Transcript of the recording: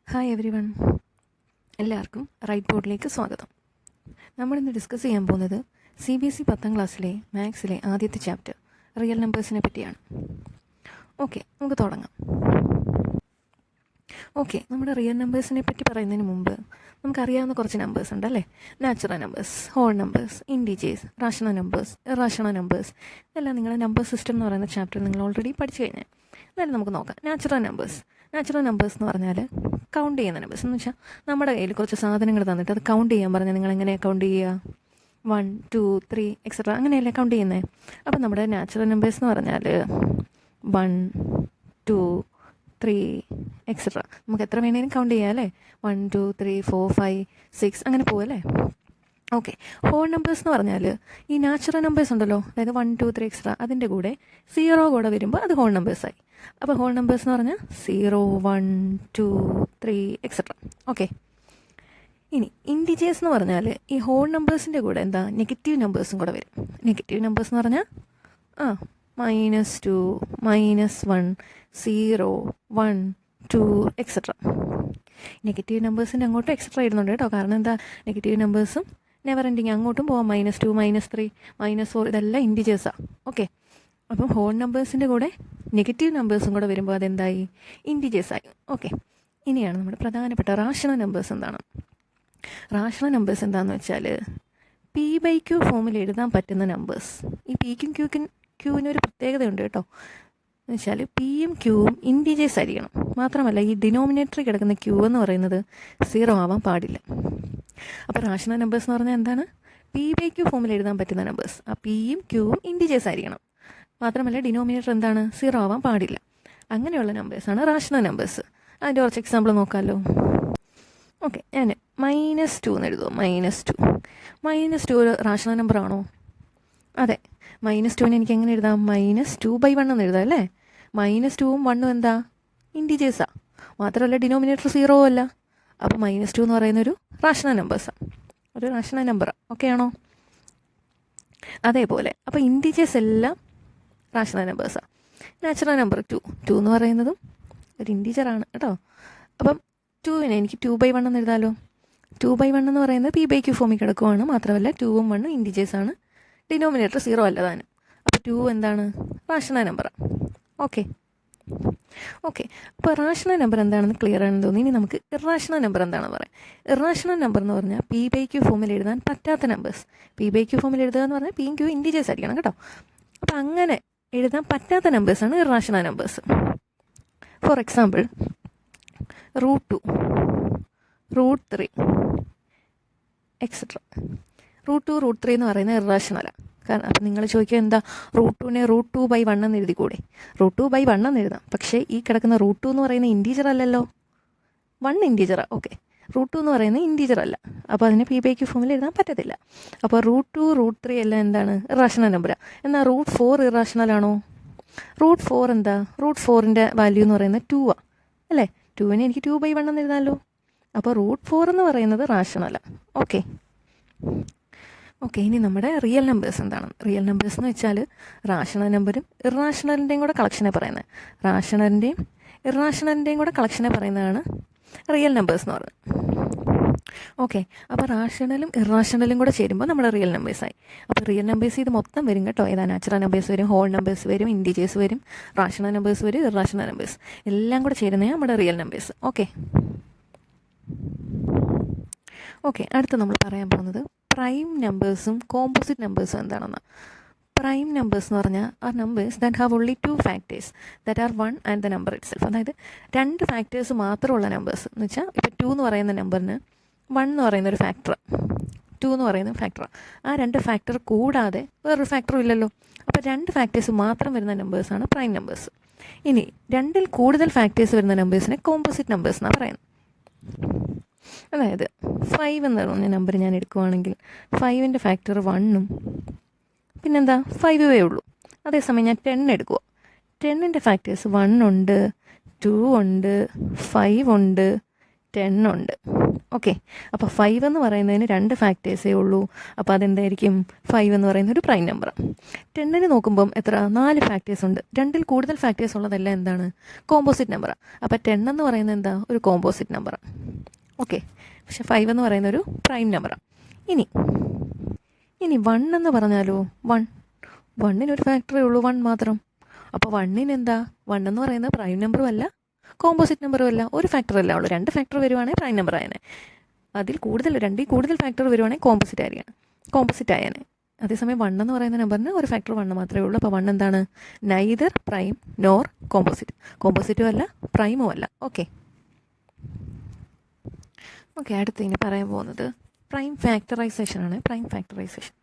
Hi every one, എല്ലാവർക്കും right ബോർഡിലേക്ക് സ്വാഗതം. നമ്മളിന്ന് ഡിസ്കസ് ചെയ്യാൻ പോകുന്നത് CBSE 10ാം ക്ലാസ്സിലെ മാത്സിലെ ആദ്യത്തെ ചാപ്റ്റർ റിയൽ നമ്പേഴ്സിനെ പറ്റിയാണ്. ഓക്കെ, നമുക്ക് തുടങ്ങാം. ഓക്കെ, നമ്മുടെ റിയൽ നമ്പേഴ്സിനെ പറ്റി പറയുന്നതിന് മുമ്പ് നമുക്കറിയാവുന്ന കുറച്ച് നമ്പേഴ്സ് ഉണ്ടല്ലേ. Natural numbers, whole numbers, integers, rational numbers, irrational numbers, ഇതെല്ലാം നിങ്ങൾ നമ്പർ സിസ്റ്റം എന്ന് പറയുന്ന ചാപ്റ്റർ നിങ്ങൾ ഓൾറെഡി പഠിച്ചു കഴിഞ്ഞാൽ. എന്നാലും നമുക്ക് നോക്കാം. നാച്ചുറൽ നമ്പേഴ്സ് എന്ന് പറഞ്ഞാൽ കൗണ്ട് ചെയ്യുന്ന നമ്പേഴ്സ് എന്ന് വെച്ചാൽ നമ്മുടെ കയ്യിൽ കുറച്ച് സാധനങ്ങൾ തന്നിട്ട് അത് കൗണ്ട് ചെയ്യാൻ പറഞ്ഞാൽ നിങ്ങൾ എങ്ങനെയാണ് കൗണ്ട് ചെയ്യുക? 1, 2, 3 എക്സെട്ര അങ്ങനെയല്ലേ കൗണ്ട് ചെയ്യുന്നത്. അപ്പം നമ്മുടെ നാച്ചുറൽ നമ്പേഴ്സ് എന്ന് പറഞ്ഞാൽ 1, 2, 3 എക്സെട്ര നമുക്ക് എത്ര വേണേലും കൗണ്ട് ചെയ്യാം അല്ലേ. 1, 2, 3, 4, 5, 6 അങ്ങനെ പോവല്ലേ. ഓക്കെ, ഹോൾ നമ്പേഴ്സ് എന്ന് പറഞ്ഞാൽ ഈ നാച്ചുറൽ നമ്പേഴ്സ് ഉണ്ടല്ലോ, അതായത് 1, 2, 3 എക്സെട്ര അതിൻ്റെ കൂടെ 0 കൂടെ വരുമ്പോൾ അത് ഹോൾ നമ്പേഴ്സായി. അപ്പോൾ ഹോൾ നമ്പേഴ്സ് എന്ന് പറഞ്ഞാൽ 0, 1, 2, 3 എക്സെട്ര. ഓക്കെ, ഇനി ഇൻഡിജേഴ്സ് എന്ന് പറഞ്ഞാൽ ഈ ഹോൾ നമ്പേഴ്സിൻ്റെ കൂടെ എന്താ നെഗറ്റീവ് നമ്പേഴ്സും കൂടെ വരും. നെഗറ്റീവ് നമ്പേഴ്സ് എന്ന് പറഞ്ഞാൽ -2, -1, 0, 1, 2 എക്സെട്ര. നെഗറ്റീവ് നമ്പേഴ്സിൻ്റെ അങ്ങോട്ടും എക്സെട്ര ഇടുന്നുണ്ട് കേട്ടോ. കാരണം എന്താ, നെഗറ്റീവ് നമ്പേഴ്സും നെവർ എൻഡിങ് അങ്ങോട്ടും പോവാം. -2, -3, -4 ഇതെല്ലാം ഇൻഡിജേഴ്സാണ്. ഓക്കെ, അപ്പം ഹോൾ നമ്പേഴ്സിൻ്റെ കൂടെ നെഗറ്റീവ് നമ്പേഴ്സും കൂടെ വരുമ്പോൾ അതെന്തായി, ഇൻഡിജേഴ്സായി. ഓക്കെ, ഇനിയാണ് നമ്മുടെ പ്രധാനപ്പെട്ട റാഷണൽ നമ്പേഴ്സ് എന്താണ്. റാഷണൽ നമ്പേഴ്സ് എന്താണെന്ന് വെച്ചാൽ P/Q ഫോമിൽ എഴുതാൻ പറ്റുന്ന നമ്പേഴ്സ്. ഈ Pക്കും ക്യൂവിനൊരു പ്രത്യേകതയുണ്ട് കേട്ടോ. എന്ന് വെച്ചാൽ Pയും Qവും ഇൻഡിജേഴ്സ് ആയിരിക്കണം. മാത്രമല്ല ഈ ഡിനോമിനേറ്ററിൽ കിടക്കുന്ന Q എന്ന് പറയുന്നത് 0 ആവാൻ പാടില്ല. അപ്പോൾ റാഷണൽ നമ്പേഴ്സ് എന്ന് പറഞ്ഞാൽ എന്താണ്, P/Q ഫോമിൽ എഴുതാൻ പറ്റുന്ന നമ്പേഴ്സ്. ആ Pയും Qവും ഇൻഡിജേഴ്സ് ആയിരിക്കണം. മാത്രമല്ല ഡിനോമിനേറ്റർ എന്താണ്, 0 ആവാൻ പാടില്ല. അങ്ങനെയുള്ള നമ്പേഴ്സാണ് റാഷണൽ നമ്പേഴ്സ്. അതിൻ്റെ കുറച്ച് എക്സാമ്പിൾ നോക്കാമല്ലോ. ഓക്കെ, ഞാൻ -2 എന്ന് എഴുതുമോ. -2 ഒരു റാഷണൽ നമ്പർ ആണോ? അതെ. -2നെ എനിക്ക് എങ്ങനെ എഴുതാം, -2/1 എന്ന് എഴുതാം അല്ലേ. -2ഉം 1ഉം എന്താ, ഇൻഡിജേഴ്സാണ്. മാത്രമല്ല ഡിനോമിനേറ്റർ 0 അല്ല. അപ്പോൾ -2 എന്ന് പറയുന്നൊരു റാഷണൽ നമ്പേഴ്സാണ്, ഒരു റാഷണൽ നമ്പറാണ്. ഓക്കെ ആണോ? അതേപോലെ അപ്പോൾ ഇൻഡിജേഴ്സ് എല്ലാം റാഷണൽ നമ്പേഴ്സാണ്. നാച്ചുറൽ നമ്പർ 2 എന്ന് പറയുന്നതും ഒരു ഇൻഡിജറാണ് കേട്ടോ. അപ്പം 2നെ എനിക്ക് 2/1 എന്ന് എഴുതാമല്ലോ. 2/1 എന്ന് പറയുന്നത് P/Q ഫോമിൽ കിടക്കുവാണ്. മാത്രമല്ല 2ഉം 1ഉം ഇൻഡിജേഴ്സാണ്. ഡിനോമിനേറ്റർ 0 അല്ല താനും. അപ്പോൾ 2 എന്താണ്, റാഷണൽ നമ്പറാണ്. ഓക്കെ, അപ്പോൾ റാഷണൽ നമ്പർ എന്താണെന്ന് ക്ലിയർ ആണെന്ന് തോന്നി. ഇനി നമുക്ക് ഇറാഷണൽ നമ്പർ എന്താണെന്ന് പറയാം. ഇറാഷണൽ നമ്പർ എന്ന് പറഞ്ഞാൽ P/Q ഫോമിൽ എഴുതാൻ പറ്റാത്ത നമ്പേഴ്സ്. P/Q ഫോമിൽ എഴുതുക എന്ന് പറഞ്ഞാൽ Pയും Qയും ഇൻഡിജേഴ്സ് ആയിരിക്കണം കേട്ടോ. അപ്പോൾ അങ്ങനെ എഴുതാൻ പറ്റാത്ത നമ്പേഴ്സാണ് irrational numbers. For example √2, √3 etcetera. √2, √3 എന്ന് പറയുന്നത് ഇറാഷണലാണ്. കാരണം അപ്പം നിങ്ങൾ ചോദിക്കുക എന്താ, √2നെ √2/1 എന്ന് എഴുതിക്കൂടെ? √2/1 എന്ന് എഴുതാം. പക്ഷേ ഈ കിടക്കുന്ന √2 എന്ന് പറയുന്ന ഇൻറ്റീജർ അല്ലല്ലോ. 1 ഇൻറ്റീജറാണ്. ഓക്കെ, √2 എന്ന് പറയുന്നത് ഇൻറ്റീജർ അല്ല. അപ്പോൾ അതിനെ P/Q ഫോമിൽ എഴുതാൻ പറ്റത്തില്ല. അപ്പോൾ √2, √3 എല്ലാം എന്താണ്, ഇറാഷണൽ നമ്പറാണ്. എന്നാൽ √4 ഇറാഷണൽ ആണോ? √4 എന്താ, √4ൻ്റെ വാല്യൂ എന്ന് പറയുന്നത് 2 അല്ലേ. 2നെ എനിക്ക് 2/1 എന്ന് എഴുതാമല്ലോ. അപ്പോൾ √4 എന്ന് പറയുന്നത് റാഷണലാണ്. ഓക്കെ, ഇനി നമ്മുടെ റിയൽ നമ്പേഴ്സ് എന്താണ്. റിയൽ നമ്പേഴ്സ് എന്ന് വെച്ചാൽ റാഷണൽ നമ്പറും ഇറാഷണലിൻ്റെയും കൂടെ കളക്ഷനെ പറയുന്നത്. റാഷണലിൻ്റെയും ഇറാഷണലിൻ്റെയും കൂടെ കളക്ഷനെ പറയുന്നതാണ് റിയൽ നമ്പേഴ്സ് എന്ന് പറയുന്നത്. ഓക്കെ, അപ്പോൾ റാഷണലും ഇറാഷണലും കൂടെ ചേരുമ്പോൾ നമ്മുടെ റിയൽ നമ്പേഴ്സായി. അപ്പോൾ റിയൽ നമ്പേഴ്സ് ഇത് മൊത്തം വരും കേട്ടോ. ഏതാ, നാച്ചുറൽ നമ്പേഴ്സ് വരും, ഹോൾ നമ്പേഴ്സ് വരും, ഇൻഡിജേഴ്സ് വരും, റാഷണൽ നമ്പേഴ്സ് വരും, ഇറാഷണൽ നമ്പേഴ്സ് എല്ലാം കൂടെ ചേരുന്നതാണ് നമ്മുടെ റിയൽ നമ്പേഴ്സ്. ഓക്കെ, അടുത്ത് നമ്മൾ പറയാൻ പോകുന്നത് പ്രൈം നമ്പേഴ്സും കോമ്പോസിറ്റ് നമ്പേഴ്സും എന്താണെന്ന്. പ്രൈം നമ്പേഴ്സ് എന്ന് പറഞ്ഞാൽ R numbers that have only 2 factors that are 1 and the number it self. അതായത് 2 ഫാക്ടേഴ്സ് മാത്രമുള്ള നമ്പേഴ്സ്. എന്ന് വെച്ചാൽ ഇപ്പോൾ 2 എന്ന് പറയുന്ന നമ്പറിന് 1 എന്ന് പറയുന്നൊരു ഫാക്ടർ, 2 എന്ന് പറയുന്ന ഫാക്ടർ, ആ 2 ഫാക്ടർ കൂടാതെ വേറൊരു ഫാക്ടറും ഇല്ലല്ലോ. അപ്പോൾ 2 ഫാക്ടേഴ്സ് മാത്രം വരുന്ന നമ്പേഴ്സാണ് പ്രൈം നമ്പേഴ്സ്. ഇനി 2ൽ കൂടുതൽ ഫാക്ടേഴ്സ് വരുന്ന നമ്പേഴ്സിനെ കോമ്പോസിറ്റ് നമ്പേഴ്സ് എന്നാണ് പറയുന്നത്. അതായത് 5 എന്ന് പറഞ്ഞ നമ്പർ ഞാൻ എടുക്കുവാണെങ്കിൽ 5ൻ്റെ ഫാക്ടർ 1ഉം പിന്നെന്താ 5വേ ഉള്ളൂ. അതേസമയം ഞാൻ 10 എടുക്കുക. 10ൻ്റെ ഫാക്ടേഴ്സ് 1 ഉണ്ട്, 2 ഉണ്ട്, 5 ഉണ്ട്, 10 ഉണ്ട്. ഓക്കെ, അപ്പോൾ 5 എന്ന് പറയുന്നതിന് 2 ഫാക്ടേഴ്സേ ഉള്ളൂ. അപ്പോൾ അതെന്തായിരിക്കും? 5 എന്ന് പറയുന്ന ഒരു പ്രൈം നമ്പർ. 10ന് നോക്കുമ്പം എത്ര? 4 ഫാക്ടേഴ്സ് ഉണ്ട്. 2ൽ കൂടുതൽ ഫാക്ടേഴ്സ് ഉള്ളതെല്ലാം എന്താണ്? കോമ്പോസിറ്റ് നമ്പറാണ്. അപ്പോൾ 10 എന്ന് പറയുന്നത് എന്താ? ഒരു കോമ്പോസിറ്റ് നമ്പറാണ്. ഓക്കെ, പക്ഷെ 5 എന്ന് പറയുന്ന ഒരു പ്രൈം നമ്പറാണ്. ഇനി 1 എന്ന് പറഞ്ഞാലോ? 1 ഒരു ഫാക്ടറേ ഉള്ളൂ, 1 മാത്രം. അപ്പോൾ 1 എന്താ? 1 എന്ന് പറയുന്നത് പ്രൈം നമ്പറും അല്ല, കോമ്പോസിറ്റ് നമ്പറും അല്ല, ഒരു ഫാക്ടർ അല്ല ഉള്ളൂ. 2 ഫാക്ടർ വരുവാണെങ്കിൽ പ്രൈം നമ്പർ ആയനെ. അതിൽ കൂടുതൽ 2ൽ കൂടുതൽ ഫാക്ടർ വരുവാണെങ്കിൽ കോമ്പോസിറ്റ് ആയനെ. അതേസമയം 1 എന്ന് പറയുന്ന നമ്പറിന് ഒരു ഫാക്ടർ 1 മാത്രമേ ഉള്ളൂ. അപ്പോൾ 1 എന്താണ്? നൈദർ പ്രൈം നോർ കോമ്പോസിറ്റും അല്ല, പ്രൈമും അല്ല. ഓക്കെ, അടുത്ത് ഇനി പറയാൻ പോകുന്നത് പ്രൈം ഫാക്ടറൈസേഷൻ ആണ്. Prime factorisation